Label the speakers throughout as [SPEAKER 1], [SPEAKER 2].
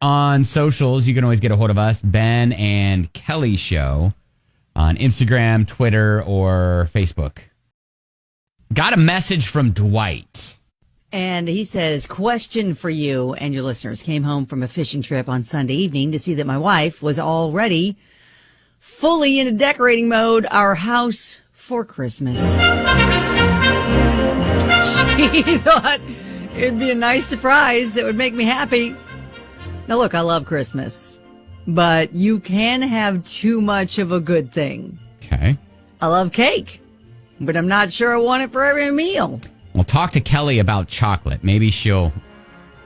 [SPEAKER 1] on socials, you can always get a hold of us, Ben and Kelly Show, on Instagram, Twitter, or Facebook. Got a message from Dwight.
[SPEAKER 2] And he says, question for you and your listeners. Came home from a fishing trip on Sunday evening to see that my wife was already fully into decorating mode our house for Christmas. She thought it'd be a nice surprise that would make me happy. Now, look, I love Christmas, but you can have too much of a good thing.
[SPEAKER 1] Okay.
[SPEAKER 2] I love cake, but I'm not sure I want it for every meal.
[SPEAKER 1] Well, talk to Kelly about chocolate. Maybe she'll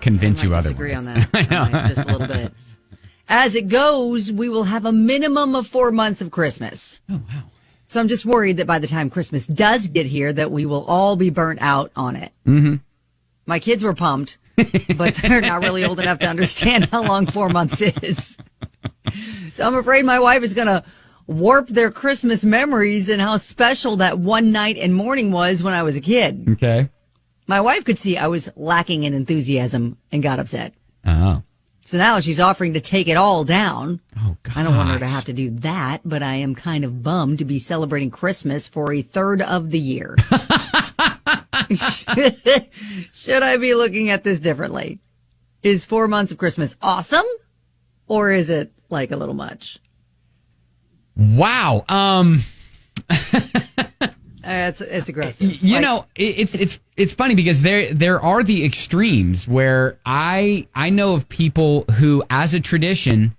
[SPEAKER 1] convince you otherwise.
[SPEAKER 2] I disagree on that. I might, just a little bit. As it goes, we will have a minimum of 4 months of Christmas.
[SPEAKER 1] Oh, wow.
[SPEAKER 2] So I'm just worried that by the time Christmas does get here, that we will all be burnt out on it.
[SPEAKER 1] Mm-hmm.
[SPEAKER 2] My kids were pumped, but they're not really old enough to understand how long 4 months is. So I'm afraid my wife is going to warp their Christmas memories and how special that one night and morning was when I was a kid.
[SPEAKER 1] Okay.
[SPEAKER 2] My wife could see I was lacking in enthusiasm and got upset.
[SPEAKER 1] Oh.
[SPEAKER 2] So now she's offering to take it all down.
[SPEAKER 1] Oh, God.
[SPEAKER 2] I don't want her to have to do that, but I am kind of bummed to be celebrating Christmas for a third of the year. Should I be looking at this differently? Is 4 months of Christmas awesome? Or is it like a little much?
[SPEAKER 1] Wow.
[SPEAKER 2] It's aggressive.
[SPEAKER 1] You know, it's funny because there are the extremes where I know of people who, as a tradition,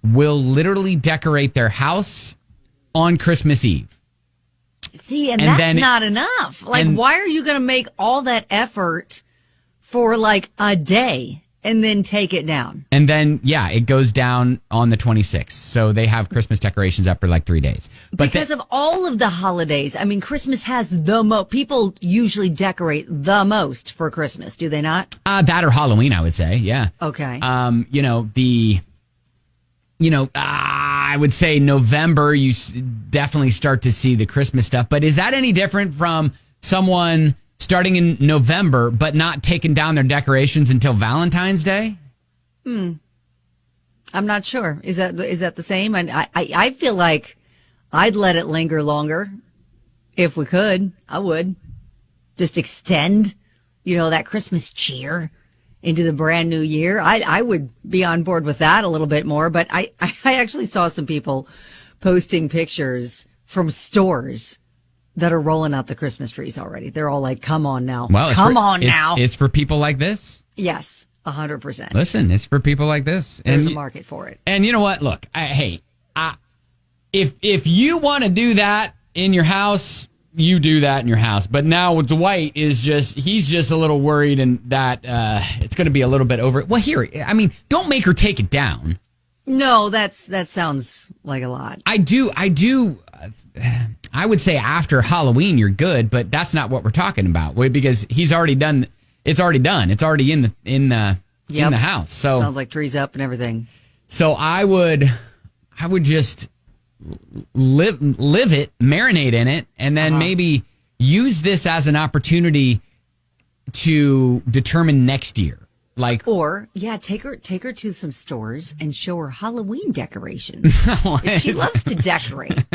[SPEAKER 1] will literally decorate their house on Christmas Eve.
[SPEAKER 2] See, and that's not enough. Like, why are you going to make all that effort for like a day and then take it down? And then, yeah, it goes down on the 26th. So they have Christmas decorations up for like 3 days. But because of all of the holidays, I mean, Christmas has the most. People usually decorate the most for Christmas, do they not? That or Halloween, I would say. Yeah. Okay. I would say November, you definitely start to see the Christmas stuff. But is that any different from someone starting in November, but not taking down their decorations until Valentine's Day? I'm not sure. Is that the same? And I feel like I'd let it linger longer if we could. I would just extend, that Christmas cheer into the brand new year. I would be on board with that a little bit more. But I actually saw some people posting pictures from stores that are rolling out the Christmas trees already. They're all like, come on now. Well, come on now. It's for people like this. Yes, 100%. Listen, it's for people like this. There's a market for it. And you know what? Look, if you want to do that in your house, you do that in your house. But now with Dwight he's just a little worried and that it's going to be a little bit over. Well, don't make her take it down. No, that sounds like a lot. I do. I would say after Halloween, you're good, but that's not what we're talking about because he's already done. It's already done. It's already in the house. So sounds like trees up and everything. So I would just live it, marinate in it, and then maybe use this as an opportunity to determine next year. Take her to some stores and show her Halloween decorations. If she loves to decorate.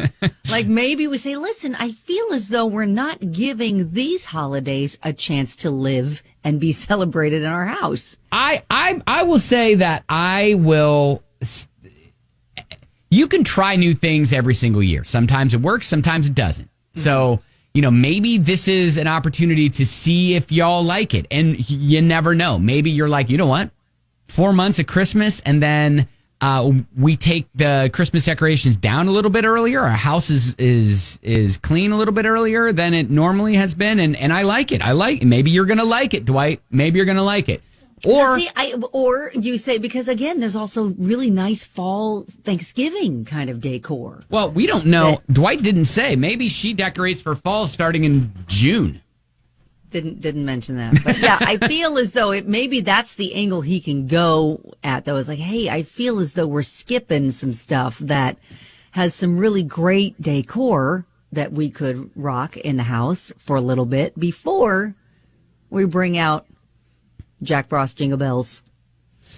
[SPEAKER 2] Like maybe we say, listen, I feel as though we're not giving these holidays a chance to live and be celebrated in our house. I will say that I will. You can try new things every single year. Sometimes it works, sometimes it doesn't. Mm-hmm. So, maybe this is an opportunity to see if y'all like it. And you never know. Maybe you're like, you know what? 4 months of Christmas, and then we take the Christmas decorations down a little bit earlier. Our house is clean a little bit earlier than it normally has been. And I like it. Maybe you're going to like it, Dwight. Maybe you're going to like it. Or you say, because again, there's also really nice fall Thanksgiving kind of decor. Well, we don't know. Dwight didn't say. Maybe she decorates for fall starting in June. Didn't mention that. But yeah, I feel as though maybe that's the angle he can go at, though. It's like, hey, I feel as though we're skipping some stuff that has some really great decor that we could rock in the house for a little bit before we bring out Jack Frost Jingle Bells.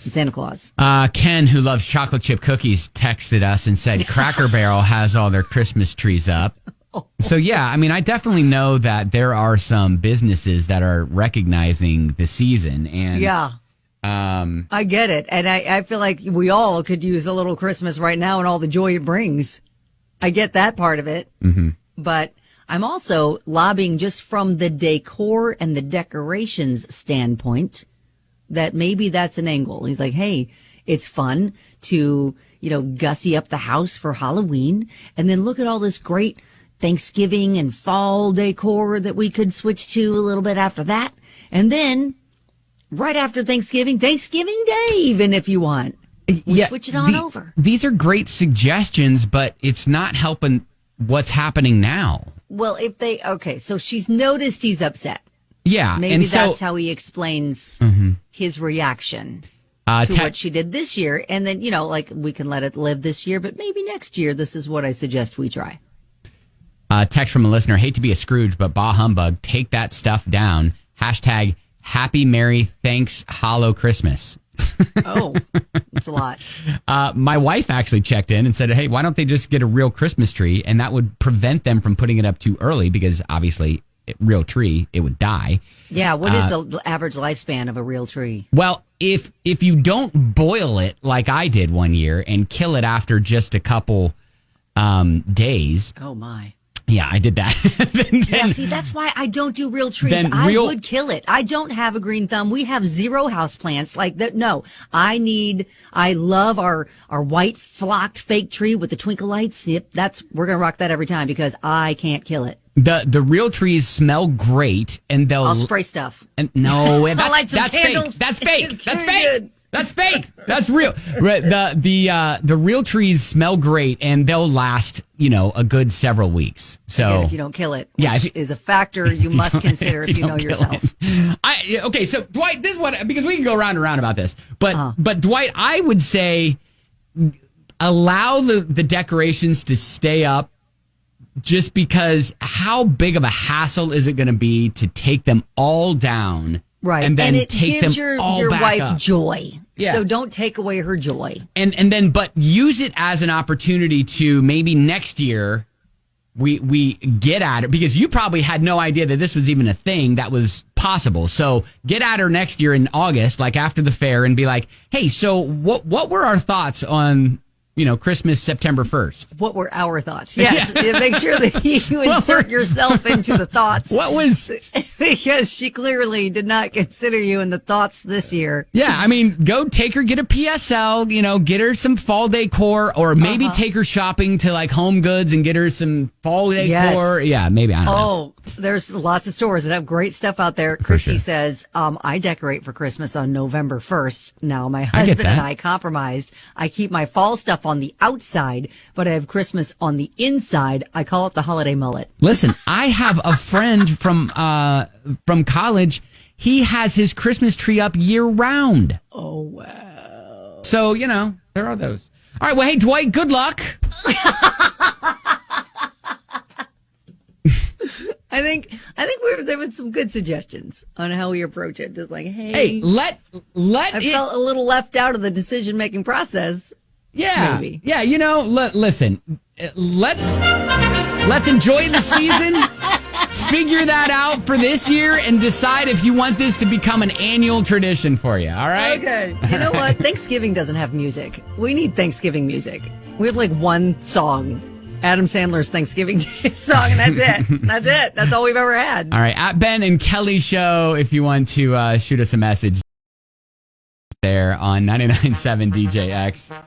[SPEAKER 3] Santa Claus.
[SPEAKER 1] Ken, who loves chocolate chip cookies, texted us and said Cracker Barrel has all their Christmas trees up. So, yeah, I mean, I definitely know that there are some businesses that are recognizing the season. And
[SPEAKER 3] Yeah. I get it. And I feel like we all could use a little Christmas right now and all the joy it brings. I get that part of it. Mm-hmm. But I'm also lobbying just from the decor and the decorations standpoint that maybe that's an angle. He's like, hey, it's fun to, gussy up the house for Halloween. And then look at all this great Thanksgiving and fall decor that we could switch to a little bit after that. And then right after Thanksgiving Day, even if you want, we switch it on over.
[SPEAKER 1] These are great suggestions, but it's not helping what's happening now.
[SPEAKER 3] Well, so she's noticed he's upset.
[SPEAKER 1] Yeah.
[SPEAKER 3] Maybe
[SPEAKER 1] and
[SPEAKER 3] that's how he explains his reaction to what she did this year. And then, we can let it live this year, but maybe next year, this is what I suggest we try.
[SPEAKER 1] Text from a listener, hate to be a Scrooge, but bah humbug, take that stuff down. Hashtag Happy Merry Thanks Hollow Christmas.
[SPEAKER 3] Oh, that's a lot.
[SPEAKER 1] My wife actually checked in and said, hey, why don't they just get a real Christmas tree? And that would prevent them from putting it up too early because obviously, real tree, it would die.
[SPEAKER 3] Yeah, what is the average lifespan of a real tree?
[SPEAKER 1] Well, if you don't boil it like I did one year and kill it after just a couple days.
[SPEAKER 3] Oh, my.
[SPEAKER 1] Yeah, I did that.
[SPEAKER 3] See, that's why I don't do real trees. I would kill it. I don't have a green thumb. We have 0 houseplants like that. No, I love our white flocked fake tree with the twinkle lights. Yep, we're going to rock that every time because I can't kill it.
[SPEAKER 1] The real trees smell great and
[SPEAKER 3] I'll spray stuff.
[SPEAKER 1] And no, that's
[SPEAKER 3] fake.
[SPEAKER 1] That's fake. That's fake. That's fake. That's real. The real trees smell great and they'll last, a good several weeks. So
[SPEAKER 3] again, if you don't kill it, which is a factor you must consider if you know yourself.
[SPEAKER 1] Okay, so Dwight, this is what, because we can go round and round about this, but Dwight, I would say allow the decorations to stay up just because how big of a hassle is it going to be to take them all down?
[SPEAKER 3] Right.
[SPEAKER 1] And then
[SPEAKER 3] it
[SPEAKER 1] take
[SPEAKER 3] gives
[SPEAKER 1] them
[SPEAKER 3] your
[SPEAKER 1] back
[SPEAKER 3] wife
[SPEAKER 1] up.
[SPEAKER 3] joy.
[SPEAKER 1] Yeah.
[SPEAKER 3] So don't take away her joy.
[SPEAKER 1] And then, but use it as an opportunity to maybe next year we get at it because you probably had no idea that this was even a thing that was possible. So get at her next year in August, like after the fair, and be like, hey, so what were our thoughts on, Christmas, September 1st?
[SPEAKER 3] What were our thoughts? Yes. Yeah. Make sure that you insert yourself into the thoughts.
[SPEAKER 1] What was...
[SPEAKER 3] Because she clearly did not consider you in the thoughts this year.
[SPEAKER 1] Yeah, I mean, go take her, get a PSL, get her some fall decor, or maybe take her shopping to like Home Goods and get her some fall decor. Yes. Yeah, maybe, I don't know.
[SPEAKER 3] Oh, there's lots of stores that have great stuff out there. Christy says, I decorate for Christmas on November 1st. Now, my husband and I compromised. I keep my fall stuff on the outside, but I have Christmas on the inside. I call it the holiday mullet.
[SPEAKER 1] Listen, I have a friend from college. He has his Christmas tree up year round.
[SPEAKER 3] Oh, wow.
[SPEAKER 1] So, there are those. All right. Well, hey, Dwight, good luck.
[SPEAKER 3] I think there was some good suggestions on how we approach it. Just like,
[SPEAKER 1] hey, I
[SPEAKER 3] felt a little left out of the decision-making process.
[SPEAKER 1] Yeah.
[SPEAKER 3] Maybe.
[SPEAKER 1] Yeah. Listen, let's enjoy the season, figure that out for this year, and decide if you want this to become an annual tradition for you. All right?
[SPEAKER 3] Okay. You know what? Thanksgiving doesn't have music. We need Thanksgiving music. We have like one song, Adam Sandler's Thanksgiving Day song, and that's it. That's it. That's all we've ever had.
[SPEAKER 1] All right. At Ben and Kelly Show, if you want to shoot us a message there on 99.7 DJX.